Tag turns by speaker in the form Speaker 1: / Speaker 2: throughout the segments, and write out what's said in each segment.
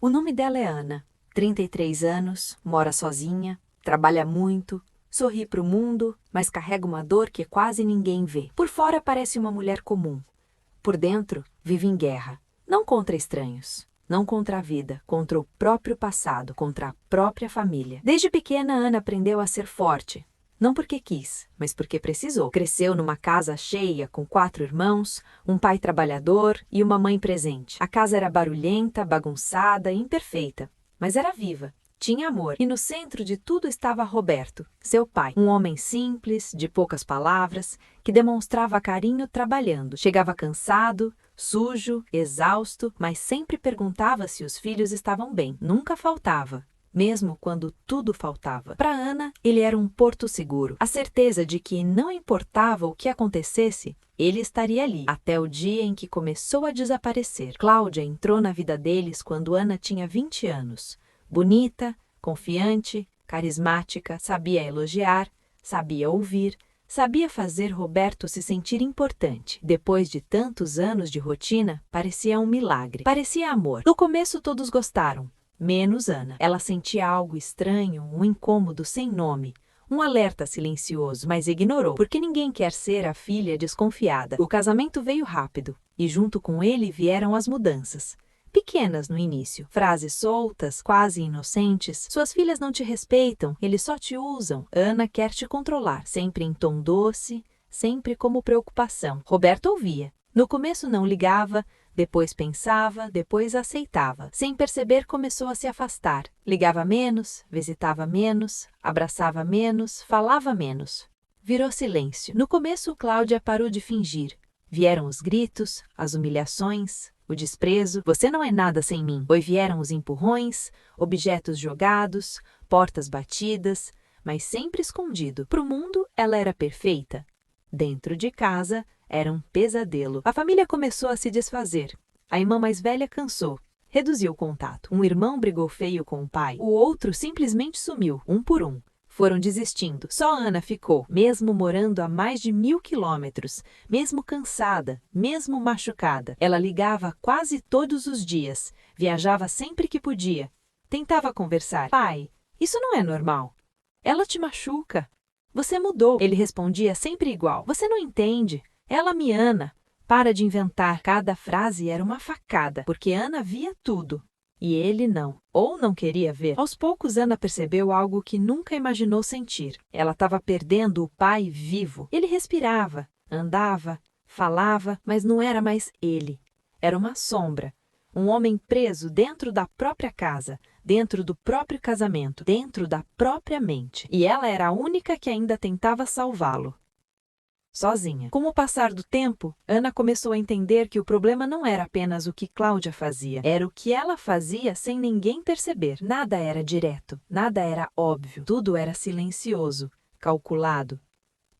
Speaker 1: O nome dela é Ana, 33 anos, mora sozinha, trabalha muito, sorri para o mundo, mas carrega uma dor que quase ninguém vê. Por fora parece uma mulher comum. Por dentro, vive em guerra. Não contra estranhos, não contra a vida, contra o próprio passado, contra a própria família. Desde pequena, Ana aprendeu a ser forte. Não porque quis, mas porque precisou. Cresceu numa casa cheia, com 4 irmãos, um pai trabalhador e uma mãe presente. A casa era barulhenta, bagunçada e imperfeita, mas era viva. Tinha amor, e no centro de tudo estava Roberto, seu pai. Um homem simples, de poucas palavras, que demonstrava carinho trabalhando. Chegava cansado, sujo, exausto, mas sempre perguntava se os filhos estavam bem. Nunca faltava, mesmo quando tudo faltava. Para Ana, ele era um porto seguro. A certeza de que não importava o que acontecesse, ele estaria ali, até o dia em que começou a desaparecer. Cláudia entrou na vida deles quando Ana tinha 20 anos. Bonita, confiante, carismática, sabia elogiar, sabia ouvir, sabia fazer Roberto se sentir importante. Depois de tantos anos de rotina, parecia um milagre. Parecia amor. No começo todos gostaram, menos Ana. Ela sentia algo estranho, um incômodo sem nome, um alerta silencioso, mas ignorou, porque ninguém quer ser a filha desconfiada. O casamento veio rápido, e junto com ele vieram as mudanças. Pequenas no início, frases soltas, quase inocentes. Suas filhas não te respeitam, eles só te usam. Ana quer te controlar, sempre em tom doce, sempre como preocupação. Roberto ouvia. No começo não ligava, depois pensava, depois aceitava. Sem perceber, começou a se afastar. Ligava menos, visitava menos, abraçava menos, falava menos. Virou silêncio. No começo, Cláudia parou de fingir. Vieram os gritos, as humilhações, o desprezo. Você não é nada sem mim. Oi, vieram os empurrões, objetos jogados, portas batidas, mas sempre escondido. Para o mundo, ela era perfeita. Dentro de casa, era um pesadelo. A família começou a se desfazer. A irmã mais velha cansou. Reduziu o contato. Um irmão brigou feio com o pai. O outro simplesmente sumiu, um por um. Foram desistindo. Só Ana ficou, mesmo morando a mais de 1000 quilômetros, mesmo cansada, mesmo machucada. Ela ligava quase todos os dias, viajava sempre que podia. Tentava conversar. Pai, isso não é normal. Ela te machuca. Você mudou. Ele respondia sempre igual. Você não entende. Ela me ama. Para de inventar. Cada frase era uma facada, porque Ana via tudo. E ele não, ou não queria ver. Aos poucos, Ana percebeu algo que nunca imaginou sentir. Ela estava perdendo o pai vivo. Ele respirava, andava, falava, mas não era mais ele. Era uma sombra. Um homem preso dentro da própria casa, dentro do próprio casamento, dentro da própria mente. E ela era a única que ainda tentava salvá-lo. Sozinha. Com o passar do tempo, Ana começou a entender que o problema não era apenas o que Cláudia fazia, era o que ela fazia sem ninguém perceber. Nada era direto, nada era óbvio, tudo era silencioso, calculado,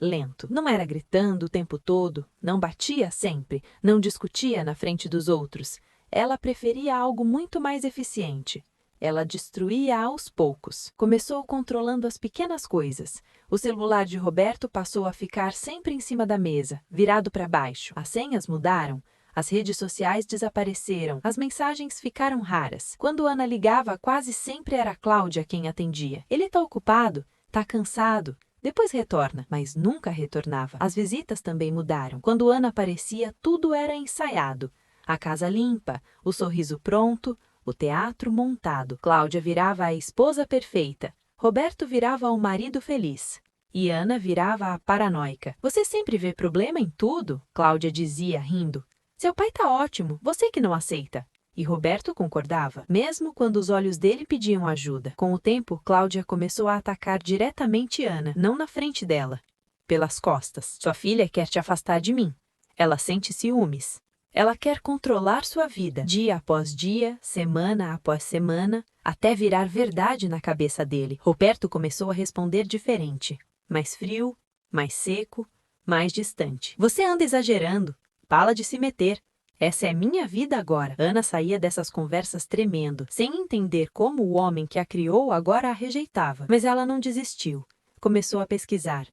Speaker 1: lento. Não era gritando o tempo todo, não batia sempre, não discutia na frente dos outros. Ela preferia algo muito mais eficiente. Ela destruía aos poucos. Começou controlando as pequenas coisas. O celular de Roberto passou a ficar sempre em cima da mesa, virado para baixo. As senhas mudaram. As redes sociais desapareceram. As mensagens ficaram raras. Quando Ana ligava, quase sempre era Cláudia quem atendia. Ele tá ocupado? Tá cansado? Depois retorna, mas nunca retornava. As visitas também mudaram. Quando Ana aparecia, tudo era ensaiado. A casa limpa, o sorriso pronto, o teatro montado. Cláudia virava a esposa perfeita. Roberto virava o marido feliz. E Ana virava a paranoica. Você sempre vê problema em tudo? Cláudia dizia, rindo. Seu pai tá ótimo, você que não aceita. E Roberto concordava, mesmo quando os olhos dele pediam ajuda. Com o tempo, Cláudia começou a atacar diretamente Ana, não na frente dela. Pelas costas. Sua filha quer te afastar de mim. Ela sente ciúmes. Ela quer controlar sua vida, dia após dia, semana após semana, até virar verdade na cabeça dele. Roberto começou a responder diferente, mais frio, mais seco, mais distante. Você anda exagerando, para de se meter. Essa é minha vida agora. Ana saía dessas conversas tremendo, sem entender como o homem que a criou agora a rejeitava. Mas ela não desistiu. Começou a pesquisar.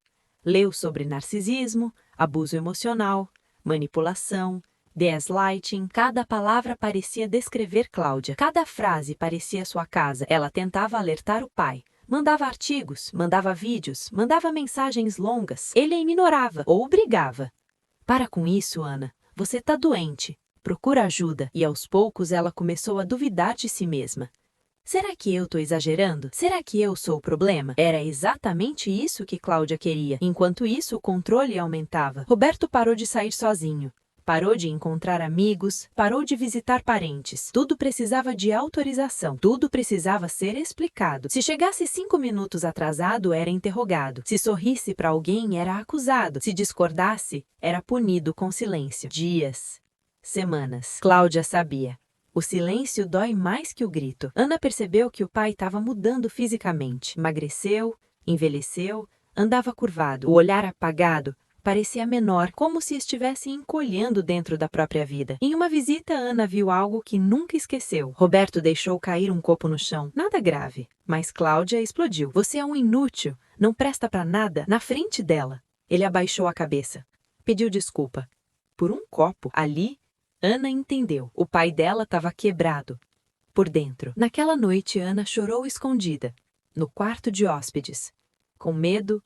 Speaker 1: Leu sobre narcisismo, abuso emocional, manipulação, gaslighting. Cada palavra parecia descrever Cláudia. Cada frase parecia sua casa. Ela tentava alertar o pai. Mandava artigos, mandava vídeos, mandava mensagens longas. Ele a ignorava ou brigava. Para com isso, Ana. Você tá doente. Procura ajuda. E aos poucos ela começou a duvidar de si mesma. Será que eu tô exagerando? Será que eu sou o problema? Era exatamente isso que Cláudia queria. Enquanto isso, o controle aumentava. Roberto parou de sair sozinho. Parou de encontrar amigos, parou de visitar parentes. Tudo precisava de autorização. Tudo precisava ser explicado. Se chegasse 5 minutos atrasado, era interrogado. Se sorrisse para alguém, era acusado. Se discordasse, era punido com silêncio. Dias, semanas. Cláudia sabia. O silêncio dói mais que o grito. Ana percebeu que o pai estava mudando fisicamente. Emagreceu, envelheceu, andava curvado. O olhar apagado parecia menor, como se estivesse encolhendo dentro da própria vida. Em uma visita, Ana viu algo que nunca esqueceu. Roberto deixou cair um copo no chão. Nada grave. Mas Cláudia explodiu. Você é um inútil. Não presta para nada. Na frente dela. Ele abaixou a cabeça. Pediu desculpa. Por um copo. Ali, Ana entendeu. O pai dela estava quebrado. Por dentro. Naquela noite, Ana chorou escondida. No quarto de hóspedes. Com medo,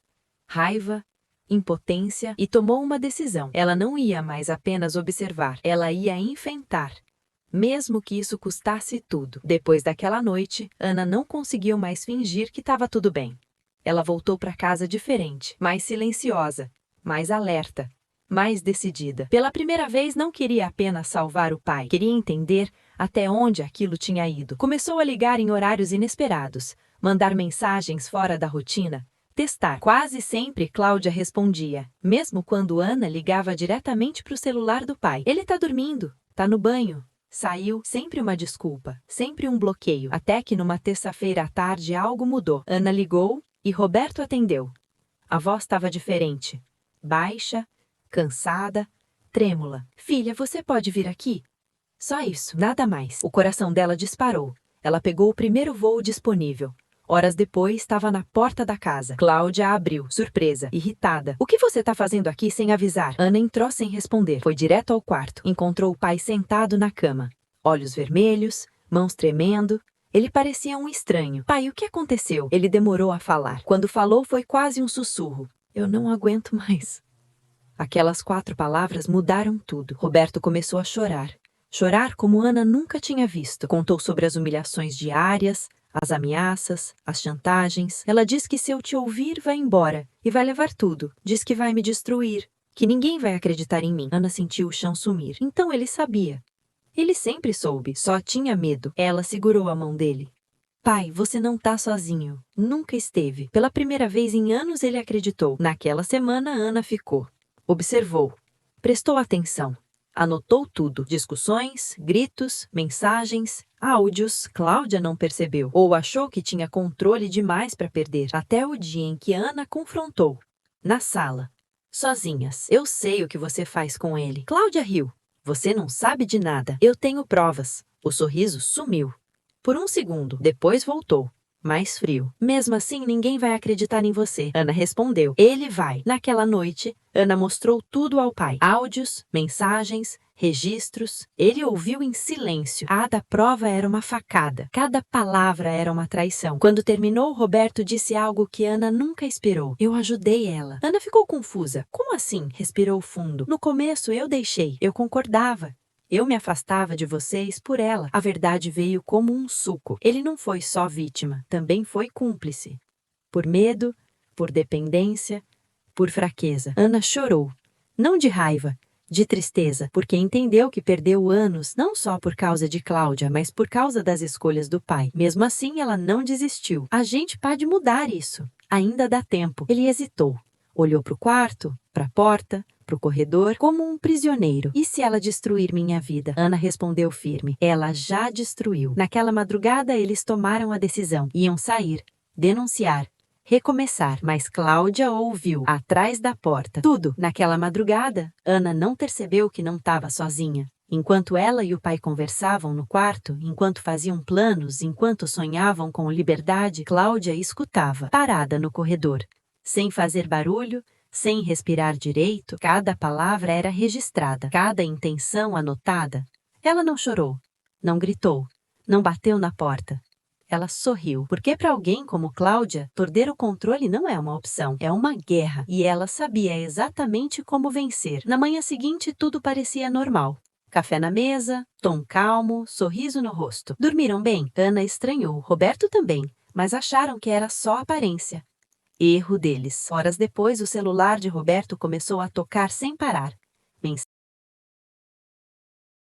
Speaker 1: raiva, impotência, e tomou uma decisão. Ela não ia mais apenas observar. Ela ia enfrentar. Mesmo que isso custasse tudo. Depois daquela noite, Ana não conseguiu mais fingir que estava tudo bem. Ela voltou para casa diferente, mais silenciosa, mais alerta. Mais decidida. Pela primeira vez não queria apenas salvar o pai, queria entender até onde aquilo tinha ido. Começou a ligar em horários inesperados, mandar mensagens fora da rotina, testar. Quase sempre Cláudia respondia, mesmo quando Ana ligava diretamente para o celular do pai. Ele tá dormindo, tá no banho, saiu, sempre uma desculpa, sempre um bloqueio. Até que numa terça-feira à tarde algo mudou. Ana ligou e Roberto atendeu. A voz estava diferente, baixa, cansada, trêmula. Filha, você pode vir aqui? Só isso, nada mais. O coração dela disparou. Ela pegou o primeiro voo disponível. Horas depois, estava na porta da casa. Cláudia abriu, surpresa, irritada. O que você está fazendo aqui sem avisar? Ana entrou sem responder. Foi direto ao quarto. Encontrou o pai sentado na cama. Olhos vermelhos, mãos tremendo. Ele parecia um estranho. Pai, o que aconteceu? Ele demorou a falar. Quando falou, foi quase um sussurro. Eu não aguento mais. Aquelas 4 palavras mudaram tudo. Roberto começou a chorar. Chorar como Ana nunca tinha visto. Contou sobre as humilhações diárias, as ameaças, as chantagens. Ela diz que se eu te ouvir, vai embora e vai levar tudo. Diz que vai me destruir, que ninguém vai acreditar em mim. Ana sentiu o chão sumir. Então ele sabia. Ele sempre soube, só tinha medo. Ela segurou a mão dele. Pai, você não tá sozinho. Nunca esteve. Pela primeira vez em anos ele acreditou. Naquela semana, Ana ficou. Observou, prestou atenção, anotou tudo, discussões, gritos, mensagens, áudios. Cláudia não percebeu, ou achou que tinha controle demais para perder, até o dia em que Ana confrontou, na sala, sozinhas. Eu sei o que você faz com ele. Cláudia riu. Você não sabe de nada. Eu tenho provas. O sorriso sumiu. Por um segundo, depois voltou. Mais frio. Mesmo assim, ninguém vai acreditar em você. Ana respondeu. Ele vai. Naquela noite, Ana mostrou tudo ao pai. Áudios, mensagens, registros. Ele ouviu em silêncio. Cada prova era uma facada. Cada palavra era uma traição. Quando terminou, Roberto disse algo que Ana nunca esperou. Eu ajudei ela. Ana ficou confusa. Como assim? Respirou fundo. No começo, eu deixei. Eu concordava. Eu me afastava de vocês por ela. A verdade veio como um suco. Ele não foi só vítima, também foi cúmplice. Por medo, por dependência, por fraqueza. Ana chorou. Não de raiva, de tristeza, porque entendeu que perdeu anos não só por causa de Cláudia, mas por causa das escolhas do pai. Mesmo assim, ela não desistiu. A gente pode mudar isso. Ainda dá tempo. Ele hesitou. Olhou para o quarto, para a porta, para o corredor, como um prisioneiro. E se ela destruir minha vida? Ana respondeu firme. Ela já destruiu. Naquela madrugada, eles tomaram a decisão. Iam sair, denunciar, recomeçar. Mas Cláudia ouviu, atrás da porta. Tudo. Naquela madrugada, Ana não percebeu que não estava sozinha. Enquanto ela e o pai conversavam no quarto, enquanto faziam planos, enquanto sonhavam com liberdade, Cláudia escutava, parada no corredor. Sem fazer barulho,
Speaker 2: Sem respirar direito, cada palavra era registrada, cada intenção anotada. Ela não chorou, não gritou, não bateu na porta. Ela sorriu, porque para alguém como Cláudia, perder o controle não é uma opção, é uma guerra, e ela sabia exatamente como vencer. Na manhã seguinte, tudo parecia normal. Café na mesa, tom calmo, sorriso no rosto. Dormiram bem? Ana estranhou, Roberto também, mas acharam que era só aparência. Erro deles. Horas depois, o celular de Roberto começou a tocar sem parar.